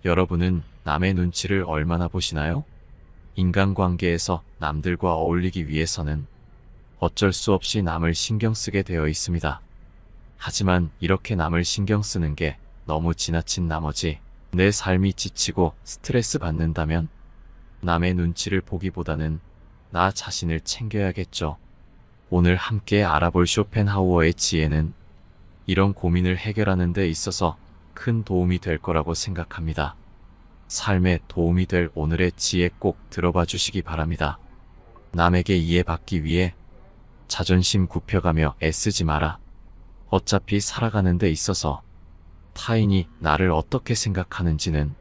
여러분은 남의 눈치를 얼마나 보시나요? 인간관계에서 남들과 어울리기 위해서는 어쩔 수 없이 남을 신경 쓰게 되어 있습니다. 하지만 이렇게 남을 신경 쓰는 게 너무 지나친 나머지 내 삶이 지치고 스트레스 받는다면 남의 눈치를 보기보다는 나 자신을 챙겨야겠죠. 오늘 함께 알아볼 쇼펜하우어의 지혜는 이런 고민을 해결하는 데 있어서 큰 도움이 될 거라고 생각합니다. 삶에 도움이 될 오늘의 지혜 꼭 들어봐 주시기 바랍니다. 남에게 이해받기 위해 자존심 굽혀가며 애쓰지 마라. 어차피 살아가는 데 있어서 타인이 나를 어떻게 생각하는지는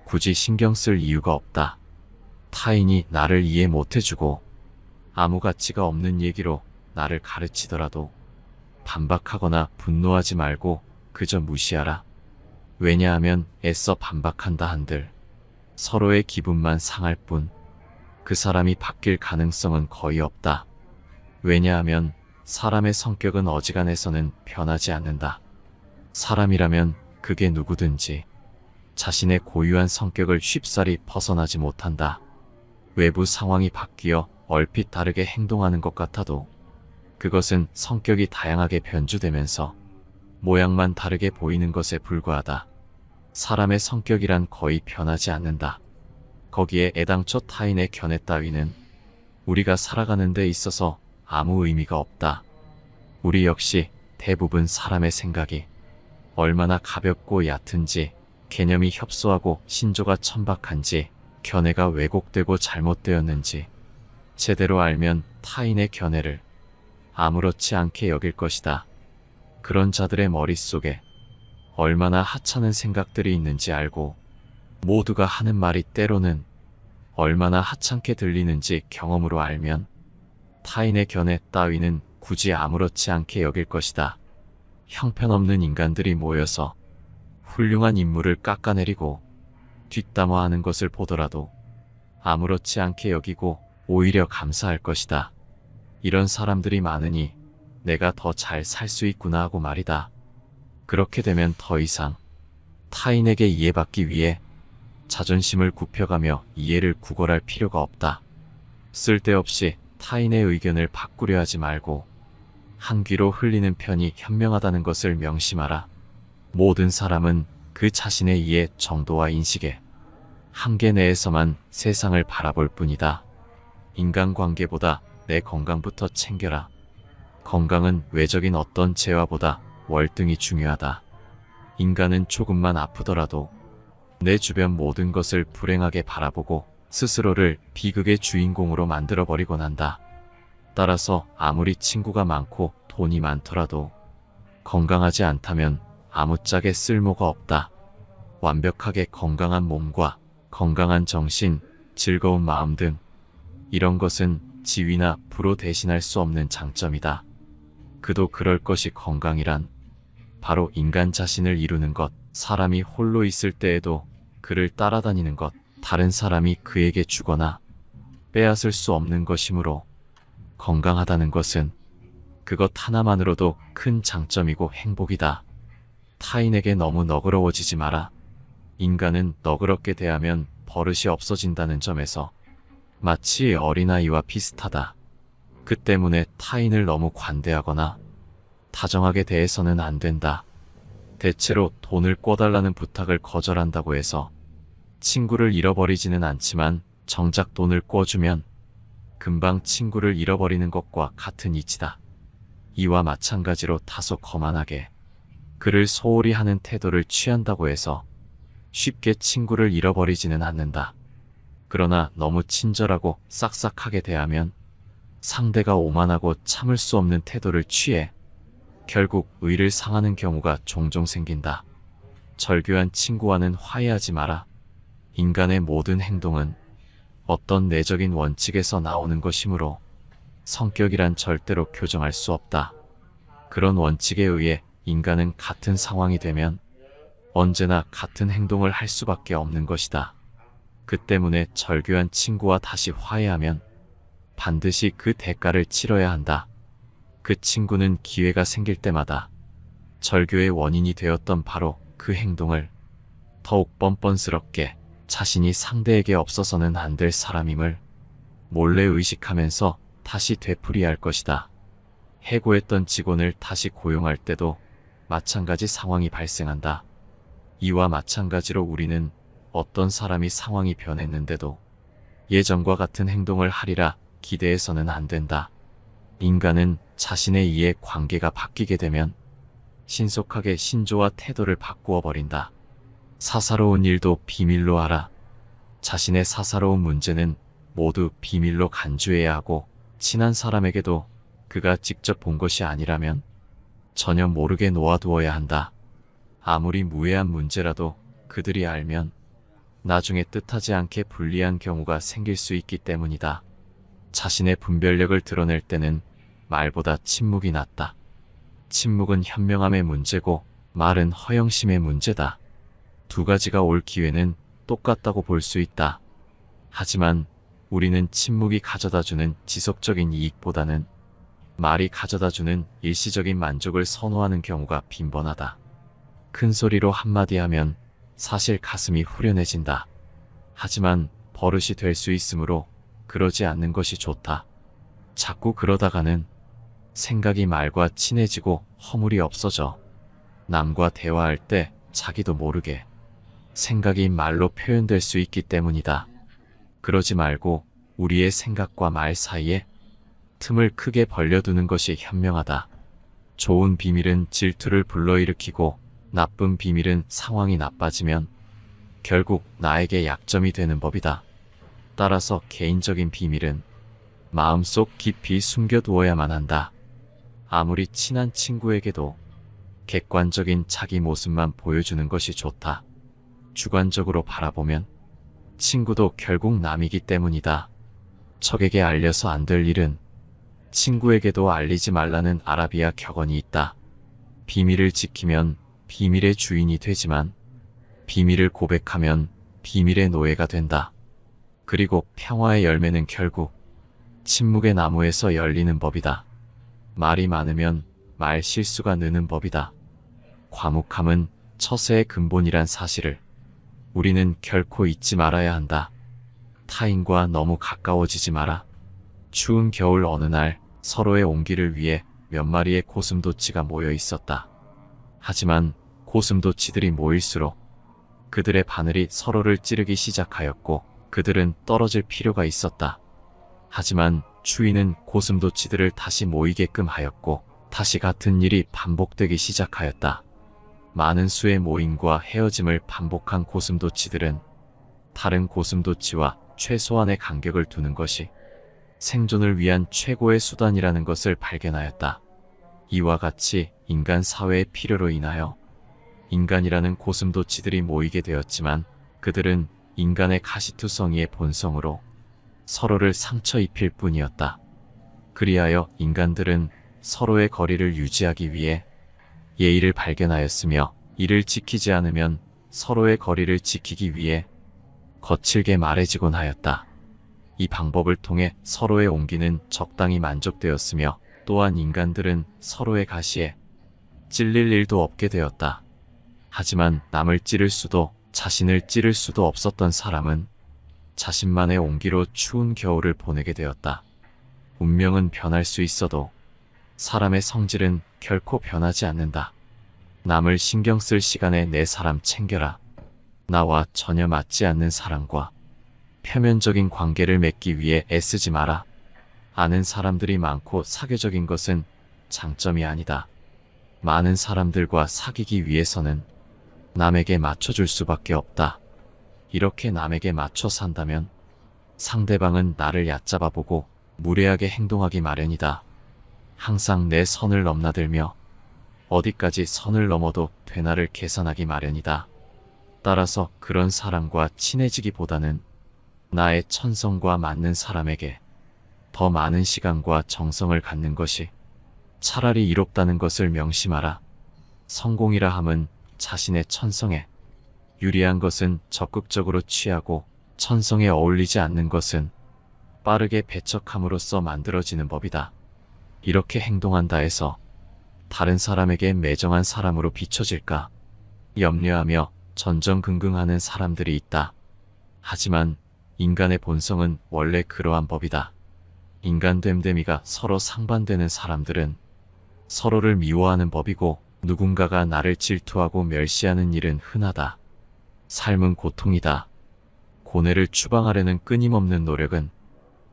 굳이 신경 쓸 이유가 없다. 타인이 나를 이해 못해주고 아무 가치가 없는 얘기로 나를 가르치더라도 반박하거나 분노하지 말고 그저 무시하라. 왜냐하면 애써 반박한다 한들 서로의 기분만 상할 뿐 그 사람이 바뀔 가능성은 거의 없다. 왜냐하면 사람의 성격은 어지간해서는 변하지 않는다. 사람이라면 그게 누구든지 자신의 고유한 성격을 쉽사리 벗어나지 못한다. 외부 상황이 바뀌어 얼핏 다르게 행동하는 것 같아도 그것은 성격이 다양하게 변주되면서 모양만 다르게 보이는 것에 불과하다. 사람의 성격이란 거의 변하지 않는다. 거기에 애당초 타인의 견해 따위는 우리가 살아가는 데 있어서 아무 의미가 없다. 우리 역시 대부분 사람의 생각이 얼마나 가볍고 얕은지, 개념이 협소하고 신조가 천박한지, 견해가 왜곡되고 잘못되었는지 제대로 알면 타인의 견해를 아무렇지 않게 여길 것이다. 그런 자들의 머릿속에 얼마나 하찮은 생각들이 있는지 알고 모두가 하는 말이 때로는 얼마나 하찮게 들리는지 경험으로 알면 타인의 견해 따위는 굳이 아무렇지 않게 여길 것이다. 형편없는 인간들이 모여서 훌륭한 인물을 깎아내리고 뒷담화하는 것을 보더라도 아무렇지 않게 여기고 오히려 감사할 것이다. 이런 사람들이 많으니 내가 더 잘 살 수 있구나 하고 말이다. 그렇게 되면 더 이상 타인에게 이해받기 위해 자존심을 굽혀가며 이해를 구걸할 필요가 없다. 쓸데없이 타인의 의견을 바꾸려 하지 말고 한 귀로 흘리는 편이 현명하다는 것을 명심하라. 모든 사람은 그 자신의 이해 정도와 인식에 한계 내에서만 세상을 바라볼 뿐이다. 인간관계보다 내 건강부터 챙겨라. 건강은 외적인 어떤 재화보다 월등히 중요하다. 인간은 조금만 아프더라도 내 주변 모든 것을 불행하게 바라보고 스스로를 비극의 주인공으로 만들어버리곤 한다. 따라서 아무리 친구가 많고 돈이 많더라도 건강하지 않다면 아무짝에 쓸모가 없다. 완벽하게 건강한 몸과 건강한 정신, 즐거운 마음 등 이런 것은 지위나 부로 대신할 수 없는 장점이다. 그도 그럴 것이 건강이란 바로 인간 자신을 이루는 것, 사람이 홀로 있을 때에도 그를 따라다니는 것, 다른 사람이 그에게 주거나 빼앗을 수 없는 것이므로 건강하다는 것은 그것 하나만으로도 큰 장점이고 행복이다. 타인에게 너무 너그러워지지 마라. 인간은 너그럽게 대하면 버릇이 없어진다는 점에서 마치 어린아이와 비슷하다. 그 때문에 타인을 너무 관대하거나 다정하게 대해서는 안 된다. 대체로 돈을 꿔달라는 부탁을 거절한다고 해서 친구를 잃어버리지는 않지만 정작 돈을 꿔주면 금방 친구를 잃어버리는 것과 같은 이치다. 이와 마찬가지로 다소 거만하게 그를 소홀히 하는 태도를 취한다고 해서 쉽게 친구를 잃어버리지는 않는다. 그러나 너무 친절하고 싹싹하게 대하면 상대가 오만하고 참을 수 없는 태도를 취해 결국 의를 상하는 경우가 종종 생긴다. 절교한 친구와는 화해하지 마라. 인간의 모든 행동은 어떤 내적인 원칙에서 나오는 것이므로 성격이란 절대로 교정할 수 없다. 그런 원칙에 의해 인간은 같은 상황이 되면 언제나 같은 행동을 할 수밖에 없는 것이다. 그 때문에 절교한 친구와 다시 화해하면 반드시 그 대가를 치러야 한다. 그 친구는 기회가 생길 때마다 절교의 원인이 되었던 바로 그 행동을 더욱 뻔뻔스럽게 자신이 상대에게 없어서는 안 될 사람임을 몰래 의식하면서 다시 되풀이할 것이다. 해고했던 직원을 다시 고용할 때도 마찬가지 상황이 발생한다. 이와 마찬가지로 우리는 어떤 사람이 상황이 변했는데도 예전과 같은 행동을 하리라 기대해서는 안 된다. 인간은 자신에 의해 관계가 바뀌게 되면 신속하게 신조와 태도를 바꾸어 버린다. 사사로운 일도 비밀로 하라. 자신의 사사로운 문제는 모두 비밀로 간주해야 하고 친한 사람에게도 그가 직접 본 것이 아니라면 전혀 모르게 놓아두어야 한다. 아무리 무해한 문제라도 그들이 알면 나중에 뜻하지 않게 불리한 경우가 생길 수 있기 때문이다. 자신의 분별력을 드러낼 때는 말보다 침묵이 낫다. 침묵은 현명함의 문제고 말은 허영심의 문제다. 두 가지가 올 기회는 똑같다고 볼 수 있다. 하지만 우리는 침묵이 가져다주는 지속적인 이익보다는 말이 가져다주는 일시적인 만족을 선호하는 경우가 빈번하다. 큰 소리로 한마디 하면 사실 가슴이 후련해진다. 하지만 버릇이 될 수 있으므로 그러지 않는 것이 좋다. 자꾸 그러다가는 생각이 말과 친해지고 허물이 없어져 남과 대화할 때 자기도 모르게 생각이 말로 표현될 수 있기 때문이다. 그러지 말고 우리의 생각과 말 사이에 틈을 크게 벌려두는 것이 현명하다. 좋은 비밀은 질투를 불러일으키고 나쁜 비밀은 상황이 나빠지면 결국 나에게 약점이 되는 법이다. 따라서 개인적인 비밀은 마음속 깊이 숨겨두어야만 한다. 아무리 친한 친구에게도 객관적인 자기 모습만 보여주는 것이 좋다. 주관적으로 바라보면 친구도 결국 남이기 때문이다. 적에게 알려서 안 될 일은 친구에게도 알리지 말라는 아라비아 격언이 있다. 비밀을 지키면 비밀의 주인이 되지만 비밀을 고백하면 비밀의 노예가 된다. 그리고 평화의 열매는 결국 침묵의 나무에서 열리는 법이다. 말이 많으면 말 실수가 느는 법이다. 과묵함은 처세의 근본이란 사실을 우리는 결코 잊지 말아야 한다. 타인과 너무 가까워지지 마라. 추운 겨울 어느 날 서로의 온기를 위해 몇 마리의 고슴도치가 모여 있었다. 하지만 고슴도치들이 모일수록 그들의 바늘이 서로를 찌르기 시작하였고 그들은 떨어질 필요가 있었다. 하지만 추위는 고슴도치들을 다시 모이게끔 하였고 다시 같은 일이 반복되기 시작하였다. 많은 수의 모임과 헤어짐을 반복한 고슴도치들은 다른 고슴도치와 최소한의 간격을 두는 것이 생존을 위한 최고의 수단이라는 것을 발견하였다. 이와 같이 인간 사회의 필요로 인하여 인간이라는 고슴도치들이 모이게 되었지만 그들은 인간의 가시투성이의 본성으로 서로를 상처 입힐 뿐이었다. 그리하여 인간들은 서로의 거리를 유지하기 위해 예의를 발견하였으며 이를 지키지 않으면 서로의 거리를 지키기 위해 거칠게 말해지곤 하였다. 이 방법을 통해 서로의 온기는 적당히 만족되었으며 또한 인간들은 서로의 가시에 찔릴 일도 없게 되었다. 하지만 남을 찌를 수도 자신을 찌를 수도 없었던 사람은 자신만의 온기로 추운 겨울을 보내게 되었다. 운명은 변할 수 있어도 사람의 성질은 결코 변하지 않는다. 남을 신경 쓸 시간에 내 사람 챙겨라. 나와 전혀 맞지 않는 사람과 표면적인 관계를 맺기 위해 애쓰지 마라. 아는 사람들이 많고 사교적인 것은 장점이 아니다. 많은 사람들과 사귀기 위해서는 남에게 맞춰줄 수밖에 없다. 이렇게 남에게 맞춰 산다면 상대방은 나를 얕잡아 보고 무례하게 행동하기 마련이다. 항상 내 선을 넘나들며 어디까지 선을 넘어도 되나를 계산하기 마련이다. 따라서 그런 사람과 친해지기보다는 나의 천성과 맞는 사람에게 더 많은 시간과 정성을 갖는 것이 차라리 이롭다는 것을 명심하라. 성공이라 함은 자신의 천성에 유리한 것은 적극적으로 취하고 천성에 어울리지 않는 것은 빠르게 배척함으로써 만들어지는 법이다. 이렇게 행동한다 해서 다른 사람에게 매정한 사람으로 비춰질까 염려하며 전전긍긍하는 사람들이 있다. 하지만 인간의 본성은 원래 그러한 법이다. 인간 됨됨이가 서로 상반되는 사람들은 서로를 미워하는 법이고, 누군가가 나를 질투하고 멸시하는 일은 흔하다. 삶은 고통이다. 고뇌를 추방하려는 끊임없는 노력은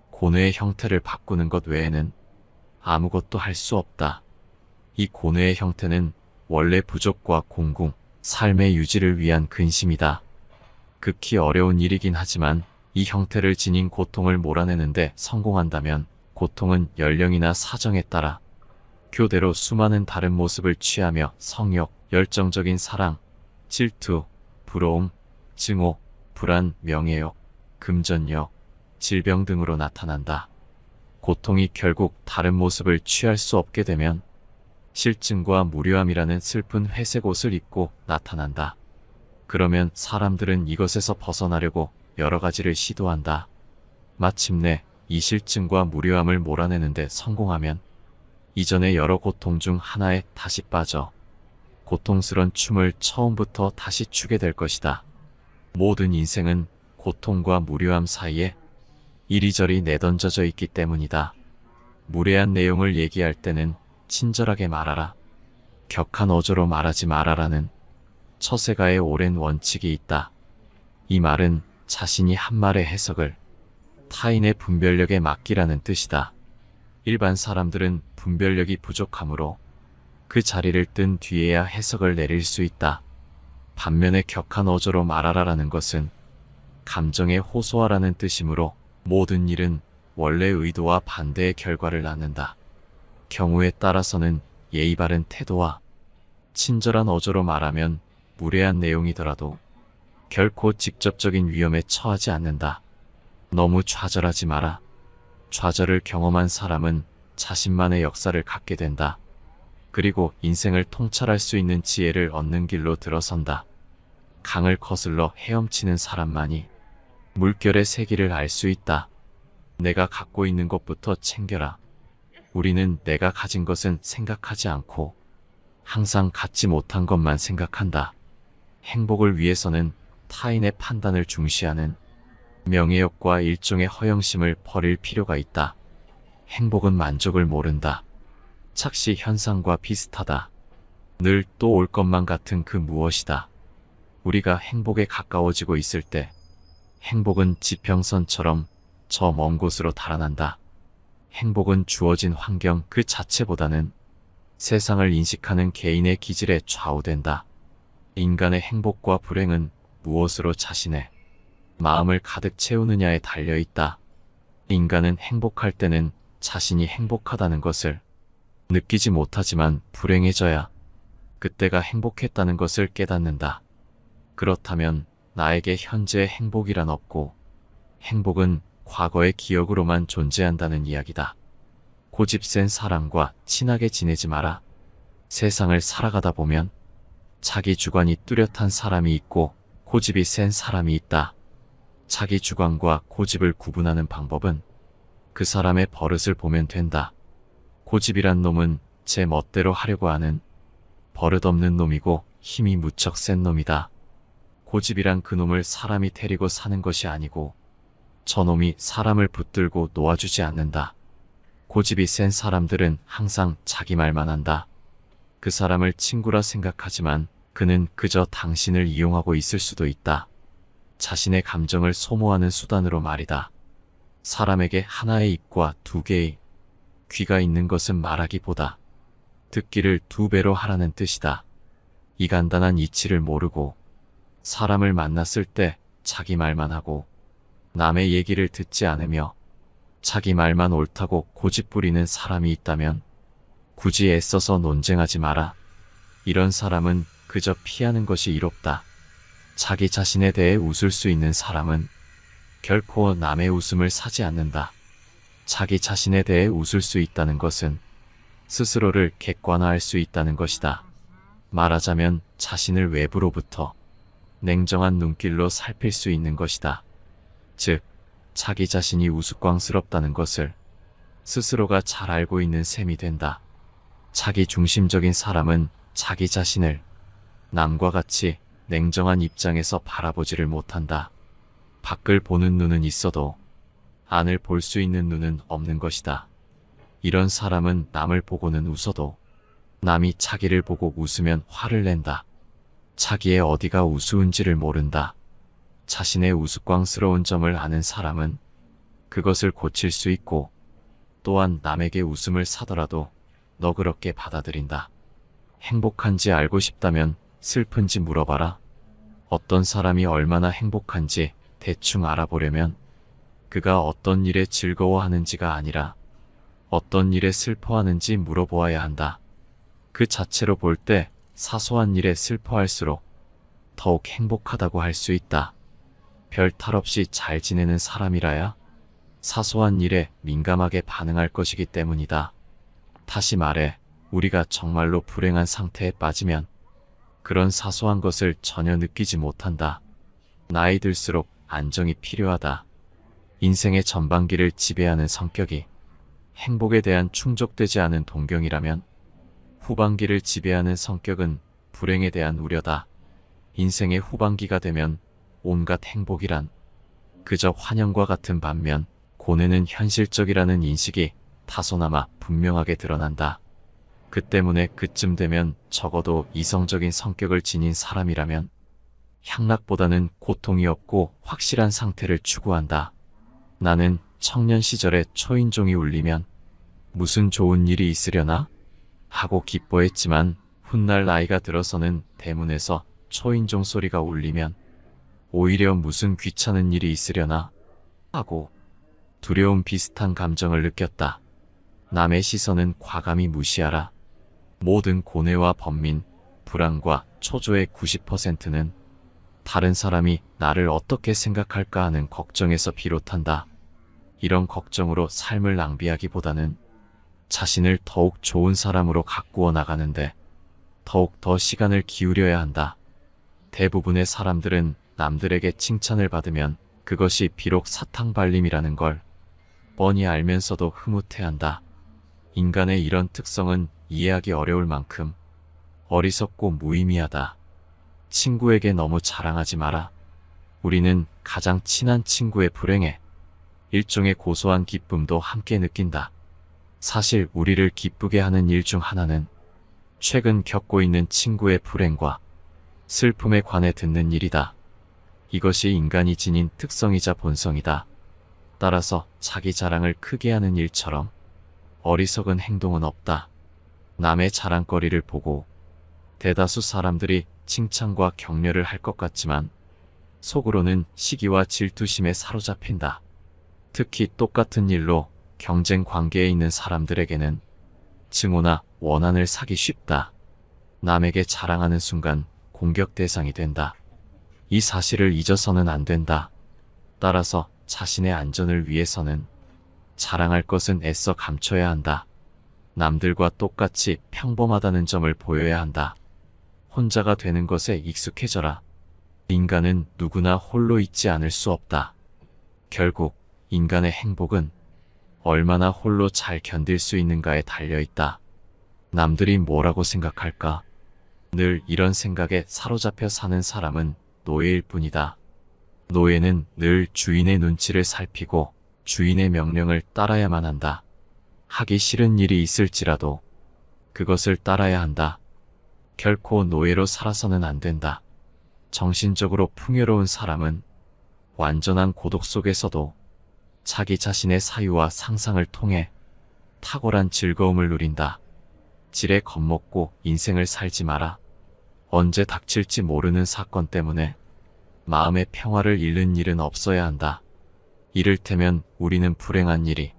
고뇌의 형태를 바꾸는 것 외에는 아무것도 할 수 없다. 이 고뇌의 형태는 원래 부족과 공공, 삶의 유지를 위한 근심이다. 극히 어려운 일이긴 하지만 이 형태를 지닌 고통을 몰아내는데 성공한다면 고통은 연령이나 사정에 따라 교대로 수많은 다른 모습을 취하며 성욕, 열정적인 사랑, 질투, 부러움, 증오, 불안, 명예욕, 금전욕, 질병 등으로 나타난다. 고통이 결국 다른 모습을 취할 수 없게 되면 실증과 무료함이라는 슬픈 회색 옷을 입고 나타난다. 그러면 사람들은 이것에서 벗어나려고 여러 가지를 시도한다. 마침내 이 실증과 무료함을 몰아내는데 성공하면 이전의 여러 고통 중 하나에 다시 빠져 고통스런 춤을 처음부터 다시 추게 될 것이다. 모든 인생은 고통과 무료함 사이에 이리저리 내던져져 있기 때문이다. 무례한 내용을 얘기할 때는 친절하게 말하라. 격한 어조로 말하지 말아라는 처세가의 오랜 원칙이 있다. 이 말은 자신이 한 말의 해석을 타인의 분별력에 맡기라는 뜻이다. 일반 사람들은 분별력이 부족하므로 그 자리를 뜬 뒤에야 해석을 내릴 수 있다. 반면에 격한 어조로 말하라라는 것은 감정에 호소하라는 뜻이므로 모든 일은 원래 의도와 반대의 결과를 낳는다. 경우에 따라서는 예의 바른 태도와 친절한 어조로 말하면 무례한 내용이더라도 결코 직접적인 위험에 처하지 않는다. 너무 좌절하지 마라. 좌절을 경험한 사람은 자신만의 역사를 갖게 된다. 그리고 인생을 통찰할 수 있는 지혜를 얻는 길로 들어선다. 강을 거슬러 헤엄치는 사람만이 물결의 세기를 알 수 있다. 내가 갖고 있는 것부터 챙겨라. 우리는 내가 가진 것은 생각하지 않고 항상 갖지 못한 것만 생각한다. 행복을 위해서는 타인의 판단을 중시하는 명예욕과 일종의 허영심을 버릴 필요가 있다. 행복은 만족을 모른다. 착시 현상과 비슷하다. 늘 또 올 것만 같은 그 무엇이다. 우리가 행복에 가까워지고 있을 때 행복은 지평선처럼 저 먼 곳으로 달아난다. 행복은 주어진 환경 그 자체보다는 세상을 인식하는 개인의 기질에 좌우된다. 인간의 행복과 불행은 무엇으로 자신의 마음을 가득 채우느냐에 달려있다. 인간은 행복할 때는 자신이 행복하다는 것을 느끼지 못하지만 불행해져야 그때가 행복했다는 것을 깨닫는다. 그렇다면 나에게 현재의 행복이란 없고 행복은 과거의 기억으로만 존재한다는 이야기다. 고집 센 사람과 친하게 지내지 마라. 세상을 살아가다 보면 자기 주관이 뚜렷한 사람이 있고 고집이 센 사람이 있다. 자기 주관과 고집을 구분하는 방법은 그 사람의 버릇을 보면 된다. 고집이란 놈은 제 멋대로 하려고 하는 버릇없는 놈이고 힘이 무척 센 놈이다. 고집이란 그놈을 사람이 데리고 사는 것이 아니고 저놈이 사람을 붙들고 놓아주지 않는다. 고집이 센 사람들은 항상 자기 말만 한다. 그 사람을 친구라 생각하지만 그는 그저 당신을 이용하고 있을 수도 있다. 자신의 감정을 소모하는 수단으로 말이다. 사람에게 하나의 입과 두 개의 귀가 있는 것은 말하기보다 듣기를 두 배로 하라는 뜻이다. 이 간단한 이치를 모르고 사람을 만났을 때 자기 말만 하고 남의 얘기를 듣지 않으며 자기 말만 옳다고 고집 부리는 사람이 있다면 굳이 애써서 논쟁하지 마라. 이런 사람은 그저 피하는 것이 이롭다. 자기 자신에 대해 웃을 수 있는 사람은 결코 남의 웃음을 사지 않는다. 자기 자신에 대해 웃을 수 있다는 것은 스스로를 객관화할 수 있다는 것이다. 말하자면 자신을 외부로부터 냉정한 눈길로 살필 수 있는 것이다. 즉, 자기 자신이 우스꽝스럽다는 것을 스스로가 잘 알고 있는 셈이 된다. 자기 중심적인 사람은 자기 자신을 남과 같이 냉정한 입장에서 바라보지를 못한다. 밖을 보는 눈은 있어도 안을 볼 수 있는 눈은 없는 것이다. 이런 사람은 남을 보고는 웃어도 남이 자기를 보고 웃으면 화를 낸다. 자기의 어디가 우스운지를 모른다. 자신의 우스꽝스러운 점을 아는 사람은 그것을 고칠 수 있고 또한 남에게 웃음을 사더라도 너그럽게 받아들인다. 행복한지 알고 싶다면 슬픈지 물어봐라. 어떤 사람이 얼마나 행복한지 대충 알아보려면 그가 어떤 일에 즐거워하는지가 아니라 어떤 일에 슬퍼하는지 물어보아야 한다. 그 자체로 볼 때 사소한 일에 슬퍼할수록 더욱 행복하다고 할 수 있다. 별 탈 없이 잘 지내는 사람이라야 사소한 일에 민감하게 반응할 것이기 때문이다. 다시 말해, 우리가 정말로 불행한 상태에 빠지면 그런 사소한 것을 전혀 느끼지 못한다. 나이 들수록 안정이 필요하다. 인생의 전반기를 지배하는 성격이 행복에 대한 충족되지 않은 동경이라면 후반기를 지배하는 성격은 불행에 대한 우려다. 인생의 후반기가 되면 온갖 행복이란 그저 환영과 같은 반면 고뇌는 현실적이라는 인식이 다소나마 분명하게 드러난다. 그 때문에 그쯤 되면 적어도 이성적인 성격을 지닌 사람이라면 향락보다는 고통이 없고 확실한 상태를 추구한다. 나는 청년 시절에 초인종이 울리면 무슨 좋은 일이 있으려나? 하고 기뻐했지만 훗날 나이가 들어서는 대문에서 초인종 소리가 울리면 오히려 무슨 귀찮은 일이 있으려나? 하고 두려움 비슷한 감정을 느꼈다. 남의 시선은 과감히 무시하라. 모든 고뇌와 번민, 불안과 초조의 90%는 다른 사람이 나를 어떻게 생각할까 하는 걱정에서 비롯한다. 이런 걱정으로 삶을 낭비하기보다는 자신을 더욱 좋은 사람으로 가꾸어 나가는데 더욱 더 시간을 기울여야 한다. 대부분의 사람들은 남들에게 칭찬을 받으면 그것이 비록 사탕발림이라는 걸 뻔히 알면서도 흐뭇해한다. 인간의 이런 특성은 이해하기 어려울 만큼 어리석고 무의미하다. 친구에게 너무 자랑하지 마라. 우리는 가장 친한 친구의 불행에 일종의 고소한 기쁨도 함께 느낀다. 사실 우리를 기쁘게 하는 일 중 하나는 최근 겪고 있는 친구의 불행과 슬픔에 관해 듣는 일이다. 이것이 인간이 지닌 특성이자 본성이다. 따라서 자기 자랑을 크게 하는 일처럼 어리석은 행동은 없다. 남의 자랑거리를 보고 대다수 사람들이 칭찬과 격려를 할 것 같지만 속으로는 시기와 질투심에 사로잡힌다. 특히 똑같은 일로 경쟁 관계에 있는 사람들에게는 증오나 원한을 사기 쉽다. 남에게 자랑하는 순간 공격 대상이 된다. 이 사실을 잊어서는 안 된다. 따라서 자신의 안전을 위해서는 자랑할 것은 애써 감춰야 한다. 남들과 똑같이 평범하다는 점을 보여야 한다. 혼자가 되는 것에 익숙해져라. 인간은 누구나 홀로 있지 않을 수 없다. 결국 인간의 행복은 얼마나 홀로 잘 견딜 수 있는가에 달려있다. 남들이 뭐라고 생각할까? 늘 이런 생각에 사로잡혀 사는 사람은 노예일 뿐이다. 노예는 늘 주인의 눈치를 살피고 주인의 명령을 따라야만 한다. 하기 싫은 일이 있을지라도 그것을 따라야 한다. 결코 노예로 살아서는 안 된다. 정신적으로 풍요로운 사람은 완전한 고독 속에서도 자기 자신의 사유와 상상을 통해 탁월한 즐거움을 누린다. 지레 겁먹고 인생을 살지 마라. 언제 닥칠지 모르는 사건 때문에 마음의 평화를 잃는 일은 없어야 한다. 이를테면 우리는 불행한 일이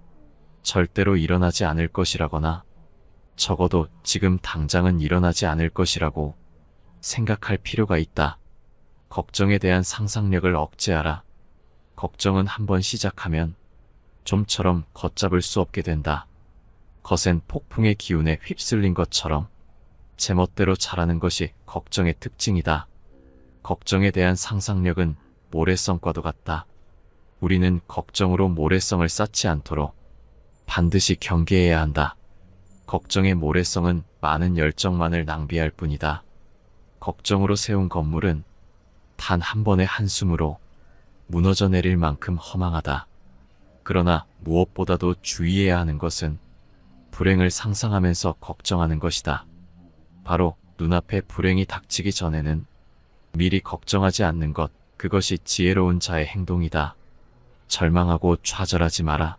절대로 일어나지 않을 것이라거나 적어도 지금 당장은 일어나지 않을 것이라고 생각할 필요가 있다. 걱정에 대한 상상력을 억제하라. 걱정은 한번 시작하면 좀처럼 걷잡을 수 없게 된다. 거센 폭풍의 기운에 휩쓸린 것처럼 제멋대로 자라는 것이 걱정의 특징이다. 걱정에 대한 상상력은 모래성과도 같다. 우리는 걱정으로 모래성을 쌓지 않도록 반드시 경계해야 한다. 걱정의 모래성은 많은 열정만을 낭비할 뿐이다. 걱정으로 세운 건물은 단 한 번의 한숨으로 무너져 내릴 만큼 허망하다. 그러나 무엇보다도 주의해야 하는 것은 불행을 상상하면서 걱정하는 것이다. 바로 눈앞에 불행이 닥치기 전에는 미리 걱정하지 않는 것, 그것이 지혜로운 자의 행동이다. 절망하고 좌절하지 마라.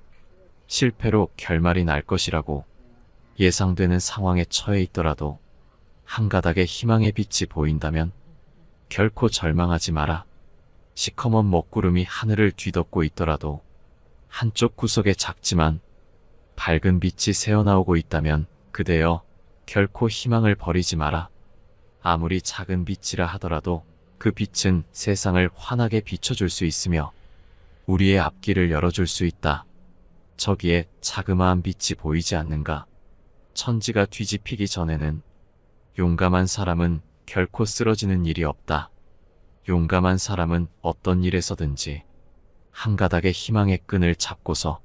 실패로 결말이 날 것이라고 예상되는 상황에 처해 있더라도 한 가닥의 희망의 빛이 보인다면 결코 절망하지 마라. 시커먼 먹구름이 하늘을 뒤덮고 있더라도 한쪽 구석에 작지만 밝은 빛이 새어나오고 있다면 그대여 결코 희망을 버리지 마라. 아무리 작은 빛이라 하더라도 그 빛은 세상을 환하게 비춰줄 수 있으며 우리의 앞길을 열어줄 수 있다. 저기에 자그마한 빛이 보이지 않는가? 천지가 뒤집히기 전에는 용감한 사람은 결코 쓰러지는 일이 없다. 용감한 사람은 어떤 일에서든지 한 가닥의 희망의 끈을 잡고서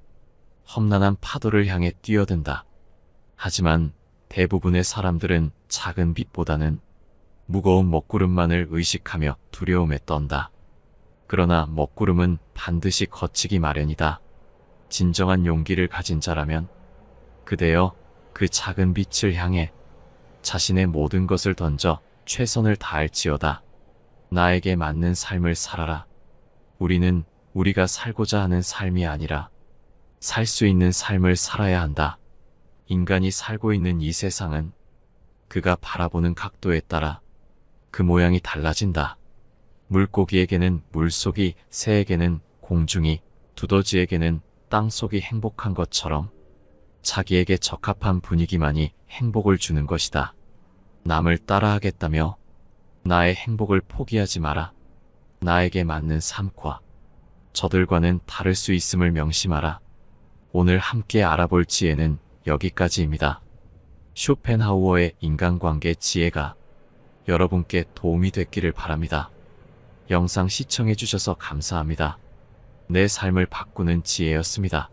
험난한 파도를 향해 뛰어든다. 하지만 대부분의 사람들은 작은 빛보다는 무거운 먹구름만을 의식하며 두려움에 떤다. 그러나 먹구름은 반드시 거치기 마련이다. 진정한 용기를 가진 자라면 그대여 그 작은 빛을 향해 자신의 모든 것을 던져 최선을 다할지어다. 나에게 맞는 삶을 살아라. 우리는 우리가 살고자 하는 삶이 아니라 살 수 있는 삶을 살아야 한다. 인간이 살고 있는 이 세상은 그가 바라보는 각도에 따라 그 모양이 달라진다. 물고기에게는 물속이, 새에게는 공중이, 두더지에게는 땅속이 행복한 것처럼 자기에게 적합한 분위기만이 행복을 주는 것이다. 남을 따라하겠다며 나의 행복을 포기하지 마라. 나에게 맞는 삶과 저들과는 다를 수 있음을 명심하라. 오늘 함께 알아볼 지혜는 여기까지입니다. 쇼펜하우어의 인간관계 지혜가 여러분께 도움이 됐기를 바랍니다. 영상 시청해주셔서 감사합니다. 내 삶을 바꾸는 지혜였습니다.